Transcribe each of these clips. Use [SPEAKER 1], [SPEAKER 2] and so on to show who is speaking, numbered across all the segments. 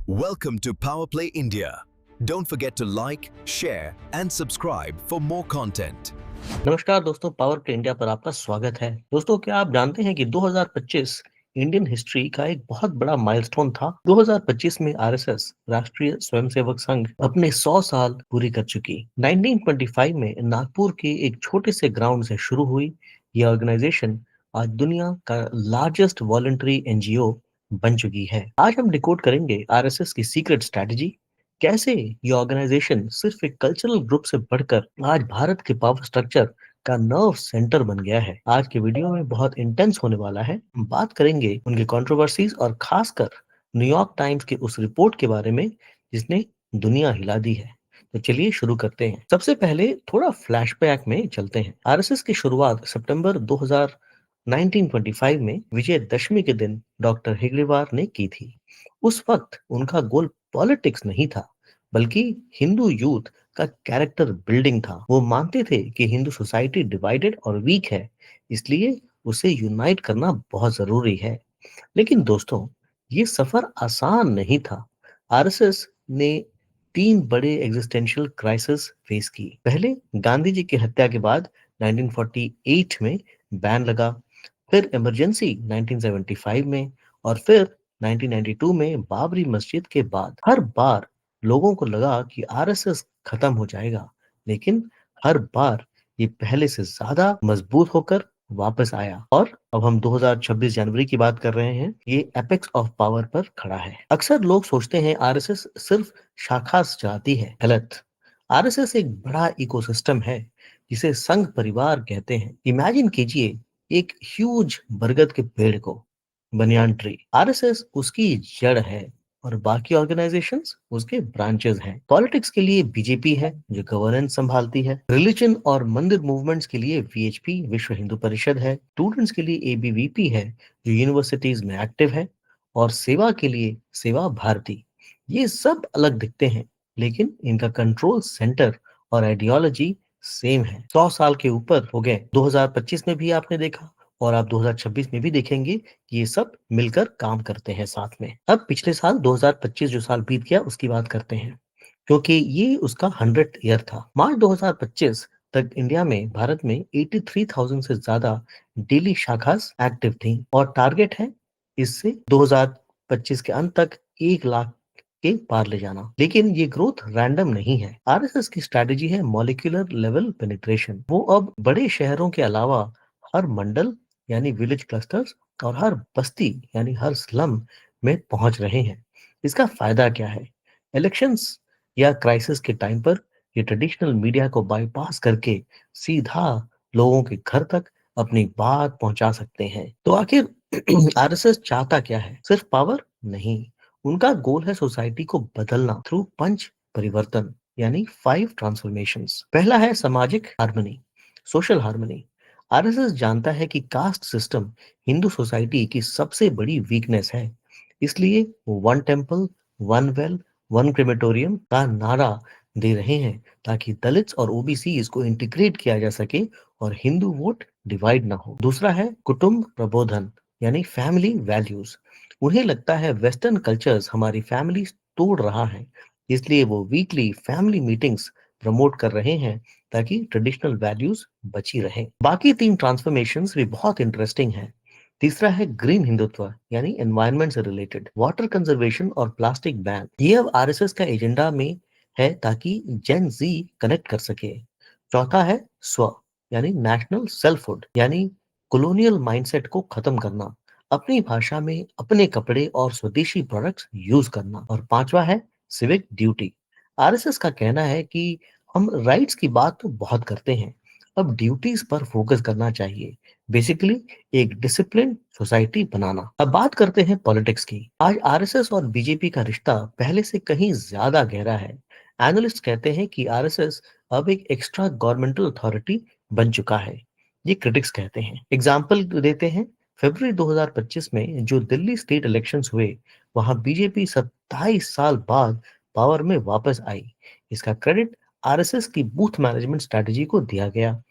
[SPEAKER 1] Welcome to Power Play India. Don't forget to like, share and subscribe for more content.
[SPEAKER 2] नमस्कार दोस्तों, power play India पर आपका स्वागत है। दोस्तों, क्या आप जानते हैं कि 2025 इंडियन हिस्ट्री का एक बहुत बड़ा माइलस्टोन था। 2025 में आरएसएस राष्ट्रीय स्वयंसेवक संघ अपने 100 साल पूरी कर चुकी। 1925 में नागपुर के एक छोटे से ग्राउंड से शुरू हुई यह ऑर्गेनाइजेशन आज दुनिया का लार्जेस्ट वॉलंटरी एनजीओ बन चुकी है। आज हम डिकोड करेंगे आरएसएस की सीक्रेट स्ट्रैटेजी, कैसे ये ऑर्गेनाइजेशन सिर्फ एक कल्चरल ग्रुप से बढ़कर आज भारत के पावर स्ट्रक्चर का नर्व सेंटर बन गया है। आज के वीडियो में बहुत इंटेंस होने वाला है। हम बात करेंगे उनके कंट्रोवर्सीज और खासकर न्यूयॉर्क टाइम्स के उस रिपोर्ट के बारे में जिसने दुनिया हिला दी है। तो चलिए शुरू करते हैं। सबसे पहले थोड़ा फ्लैशबैक में चलते हैं। आरएसएस की शुरुआत सितंबर 1925 में विजयदशमी के दिन डॉक्टर हेगड़ेवार ने की थी। उस वक्त उनका गोल पॉलिटिक्स नहीं था, बल्कि हिंदू यूथ का कैरेक्टर बिल्डिंग था। वो मानते थे कि हिंदू सोसाइटी डिवाइडेड और वीक है, इसलिए उसे यूनाइट करना बहुत जरूरी है। लेकिन दोस्तों, ये सफर आसान नहीं था। आरएसएस ने 3 बड़े एग्जिस्टेंशियल क्राइसिस फेस की। पहले गांधी जी की हत्या के बाद 1948 में बैन लगा, फिर इमरजेंसी 1975 में और फिर 1992 में बाबरी मस्जिद के बाद। हर बार लोगों को लगा कि आरएसएस खत्म हो जाएगा, लेकिन हर बार ये पहले से ज्यादा मजबूत होकर वापस आया। और अब हम 2026 जनवरी की बात कर रहे हैं। ये एपेक्स ऑफ पावर पर खड़ा है। अक्सर लोग सोचते हैं आरएसएस सिर्फ शाखा चलाती है। गलत। आरएसएस एक बड़ा इकोसिस्टम है जिसे संघ परिवार कहते हैं। इमेजिन कीजिए एक ह्यूज बरगद के पेड़ को, बनियान ट्री। आरएसएस उसकी जड़ है और बाकी ऑर्गेनाइजेशंस उसके ब्रांचेस हैं। पॉलिटिक्स के लिए बीजेपी है जो गवर्नेंस संभालती है। रिलीजन और मंदिर मूवमेंट्स के लिए वीएचपी विश्व हिंदू परिषद है। स्टूडेंट्स के लिए एबीवीपी है जो यूनिवर्सिटीज में एक्टिव है। और सेवा के लिए सेवा भारती। ये सब अलग दिखते हैं, लेकिन इनका कंट्रोल सेंटर और आइडियोलॉजी सेम है। 100 साल के ऊपर हो गए। 2025 में भी आपने देखा और आप 2026 में भी देखेंगे कि ये सब मिलकर काम करते हैं साथ में। अब पिछले साल 2025 जो साल बीत गया उसकी बात करते हैं, क्योंकि ये उसका 100th ईयर था। मार्च 2025 तक इंडिया में, भारत में 83,000 से ज्यादा डेली शाखास एक्टिव थी और टारगेट है इससे 2025 के अंत तक 1 लाख के पार ले जाना। लेकिन ये ग्रोथ रैंडम नहीं है। आरएसएस की स्ट्रैटेजी है मॉलिक्यूलर लेवल पेनिट्रेशन। वो अब बड़े शहरों के अलावा हर मंडल यानी विलेज क्लस्टर्स और हर बस्ती यानी हर स्लम में पहुंच रहे हैं। इसका फायदा क्या है? इलेक्शंस या क्राइसिस के टाइम पर ये ट्रेडिशनल मीडिया को बाईपास करके सीधा लोगों के घर तक अपनी बात पहुंचा सकते हैं। तो आखिर आरएसएस चाहता क्या है? सिर्फ पावर नहीं, उनका गोल है सोसाइटी को बदलना थ्रू पंच परिवर्तन यानी 5 ट्रांसफॉर्मेशंस। पहला है सामाजिक हार्मनी, सोशल हार्मनी। आरएसएस जानता है कि कास्ट सिस्टम हिंदू सोसाइटी की सबसे बड़ी वीकनेस है, इसलिए वो one temple, one well, one crematorium का नारा दे रहे हैं ताकि दलित्स और ओबीसी इसको इंटीग्रेट किया जा सके और हिंदू वोट डिवाइड ना हो। दूसरा है कुटुंब प्रबोधन यानी फैमिली वैल्यूज। उन्हें लगता है वेस्टर्न कल्चर्स हमारी फैमिली तोड़ रहा है, इसलिए वो वीकली फैमिली मीटिंग्स प्रमोट कर रहे हैं ताकि ट्रेडिशनल वैल्यूज बची रहें। बाकी 3 ट्रांसफॉर्मेशंस भी बहुत इंटरेस्टिंग हैं। तीसरा है ग्रीन हिंदुत्व यानी एनवायरनमेंट से रिलेटेड, वाटर कंजर्वेशन और प्लास्टिक बैन। ये अब आरएसएस का एजेंडा में है ताकि जेन जी कनेक्ट कर सके। चौथा है स्व यानी नेशनल सेल्फहुड यानी कॉलोनियल माइंडसेट को खत्म करना, अपनी भाषा में अपने कपड़े और स्वदेशी प्रोडक्ट्स यूज करना। और पांचवा है सिविक ड्यूटी। आरएसएस का कहना है कि हम राइट्स की बात तो बहुत करते हैं, अब ड्यूटीज पर फोकस करना चाहिए। बेसिकली एक डिसिप्लिन सोसाइटी बनाना। अब बात करते हैं पॉलिटिक्स की। आज आरएसएस और बीजेपी का रिश्ता पहले से कहीं ज्यादा गहरा है। एनालिस्ट कहते हैं कि आरएसएस अब एक एक्स्ट्रा गवर्नमेंटल अथॉरिटी बन चुका है, ये क्रिटिक्स कहते हैं। एग्जाम्पल देते हैं, फरवरी 2025 में जो दिल्ली स्टेट इलेक्शंस हुए, वहां बीजेपी 27 साल बाद पावर में वापस आई। इसका क्रेडिट आरएसएस की बूथ मैनेजमेंट स्ट्रेटजी को दिया गया।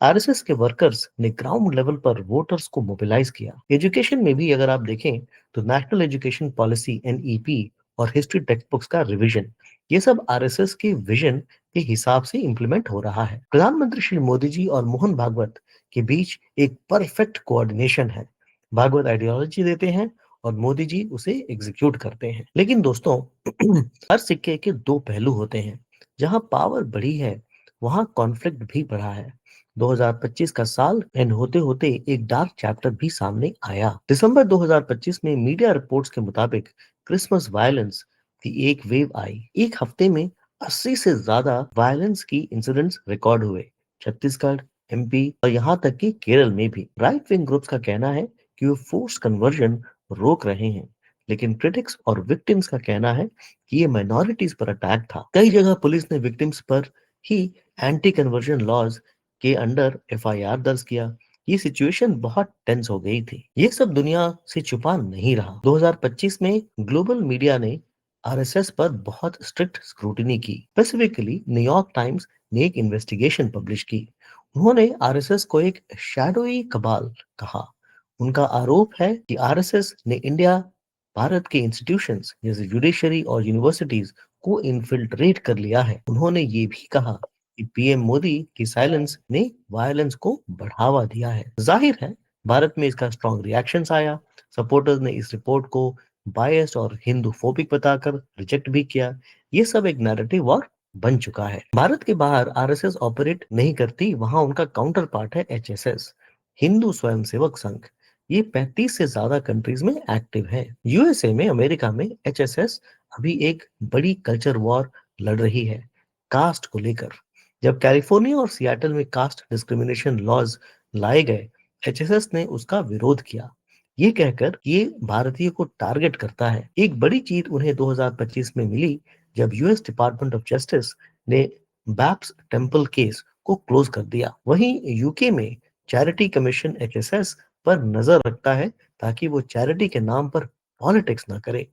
[SPEAKER 2] आरएसएस के वर्कर्स ने ग्राउंड लेवल पर वोटर्स को मोबिलाइज किया। एजुकेशन में भी अगर आप देखें तो नेशनल एजुकेशन पॉलिसी एनईपी और हिस्ट्री टेक्स्ट बुक्स का रिवीजन, ये सब आरएसएस के विजन के हिसाब से इम्प्लीमेंट हो रहा है। प्रधानमंत्री श्री मोदी जी और मोहन भागवत के बीच एक परफेक्ट कोऑर्डिनेशन है। भागवत आइडियोलॉजी देते हैं और मोदी जी उसे एग्जीक्यूट करते हैं। लेकिन दोस्तों हर सिक्के के दो पहलू होते हैं। जहां पावर बढ़ी है वहां कॉन्फ्लिक्ट भी बढ़ा है। 2025 का साल एंड होते होते एक डार्क चैप्टर भी सामने आया। दिसंबर 2025 में मीडिया रिपोर्ट्स के मुताबिक क्रिसमस वायलेंस की एक वेव आई। एक हफ्ते में 80 से ज्यादा वायलेंस की इंसिडेंट्स रिकॉर्ड हुए। छत्तीसगढ़, एमपी और यहाँ तक कि केरल में भी। राइट विंग ग्रुप्स का कहना है कि वो फोर्स कन्वर्जन रोक रहे हैं, लेकिन क्रिटिक्स और विक्टिम्स का कहना है कि ये माइनॉरिटीज पर अटैक था। कई जगह पुलिस ने विक्टिम्स पर ही एंटी कन्वर्जन लॉज के अंडर एफआईआर दर्ज किया। ये सिचुएशन बहुत टेंस हो गई थी। ये सब दुनिया से छुपा नहीं रहा। 2025 में ग्लोबल मीडिया ने आरएसएस पर बहुत स्ट्रिक्ट स्क्रूटिनी की। स्पेसिफिकली न्यूयॉर्क टाइम्स ने एक इन्वेस्टिगेशन पब्लिश की। उन्होंने आरएसएस को एक शैडोई कबाल कहा। उनका आरोप है कि आरएसएस ने इंडिया भारत के इंस्टीट्यूशंस जैसे जुडिशरी और यूनिवर्सिटीज को इन्फिल्ट्रेट कर लिया है। उन्होंने ये भी कहा कि पीएम मोदी की साइलेंस ने वायलेंस को बढ़ावा दिया है। जाहिर है भारत में इसका स्ट्रॉन्ग रिएक्शंस आया। सपोर्टर्स ने इस रिपोर्ट को बायस्ड और हिंदूफोबिक बताकर रिजेक्ट भी किया। ये सब एक नैरेटिव और बन चुका है। भारत के बाहर आरएसएस ऑपरेट नहीं करती, वहां उनका काउंटर पार्ट है एचएसएस, हिंदू स्वयंसेवक संघ। ये 35 से ज्यादा कंट्रीज में एक्टिव है। यूएसए में, अमेरिका में एचएसएस अभी एक बड़ी कल्चर वॉर लड़ रही है कास्ट को लेकर। जब कैलिफोर्निया और सियाटल में कास्ट डिस्क्रिमिनेशन लॉज लाए गए, एचएसएस ने उसका विरोध किया, ये कहकर ये भारतीय को टारगेट करता है। एक बड़ी जीत उन्हें 2025 में मिली जब यूएस डिपार्टमेंट ऑफ जस्टिस ने बैप्स टेम्पल केस को क्लोज कर दिया। वहीं यूके में चैरिटी कमीशन एचएसएस पर नजर रखता है ताकि वो चैरिटी के नाम पर पॉलिटिक्स ना करे।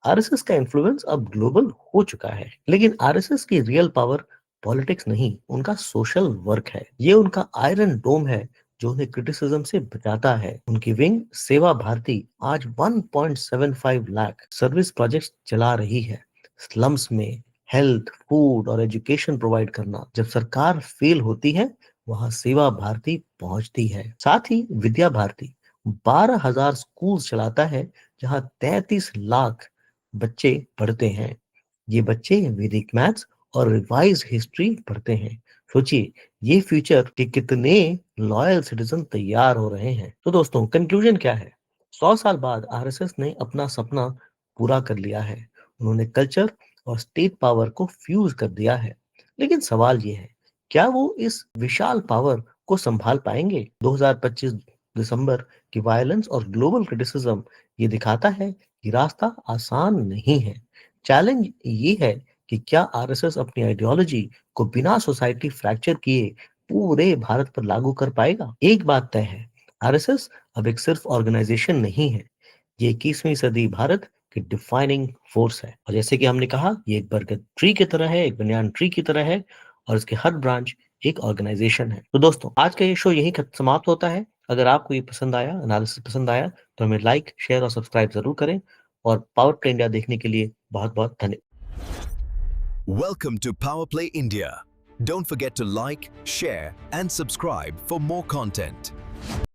[SPEAKER 2] आरएसएस का इन्फ्लुएंस अब ग्लोबल हो चुका है, लेकिन आरएसएस की रियल पावर पॉलिटिक्स नहीं, उनका सोशल वर्क है। ये उनका आयरन डोम है जो उन्हें क्रिटिसिज्म से बचाता है। उनकी विंग सेवा भारती आज 1.75 लाख सर्विस प्रोजेक्ट्स चला रही है। स्लम्स में हेल्थ, फूड और एजुकेशन प्रोवाइड करना। जब सरकार फेल होती है वहां सेवा भारती पहुंचती है। साथ ही विद्या भारती 12,000 स्कूल चलाता है जहां 33 लाख बच्चे पढ़ते हैं। ये बच्चे वैदिक मैथ्स और रिवाइज हिस्ट्री पढ़ते हैं। सोचिए ये फ्यूचर के कितने लॉयल सिटीजन तैयार हो रहे हैं। तो दोस्तों कंक्लूजन क्या है? 100 साल बाद आरएसएस ने अपना सपना पूरा कर लिया है। उन्होंने कल्चर और स्टेट पावर को फ्यूज कर दिया है। लेकिन सवाल ये है, क्या वो इस विशाल पावर को संभाल पाएंगे? 2025 दिसंबर की वायलेंस और ग्लोबल क्रिटिसिज्म ये दिखाता है कि रास्ता आसान नहीं है। चैलेंज ये है कि क्या आरएसएस अपनी आइडियोलॉजी को बिना सोसाइटी फ्रैक्चर किए पूरे भारत पर लागू कर पाएगा? एक बात तय है, आरएसएस अब एक सिर्फ ऑर्गेनाइजेशन नहीं है, ये 21वीं सदी भारत की डिफाइनिंग फोर्स है। और जैसे कि हमने कहा, ये एक बरगद ट्री की तरह है, एक बनियान ट्री की तरह है और इसके हर ब्रांच एक ऑर्गेनाइजेशन है। तो दोस्तों आज का ये शो यहीं समाप्त होता है। अगर आपको ये पसंद आया, एनालिसिस पसंद आया, तो हमें लाइक, शेयर और सब्सक्राइब जरूर करें। और पावर प्ले इंडिया देखने के लिए बहुत बहुत धन्यवाद।
[SPEAKER 1] Welcome to Power Play India. Don't forget to like, share, and subscribe for more content.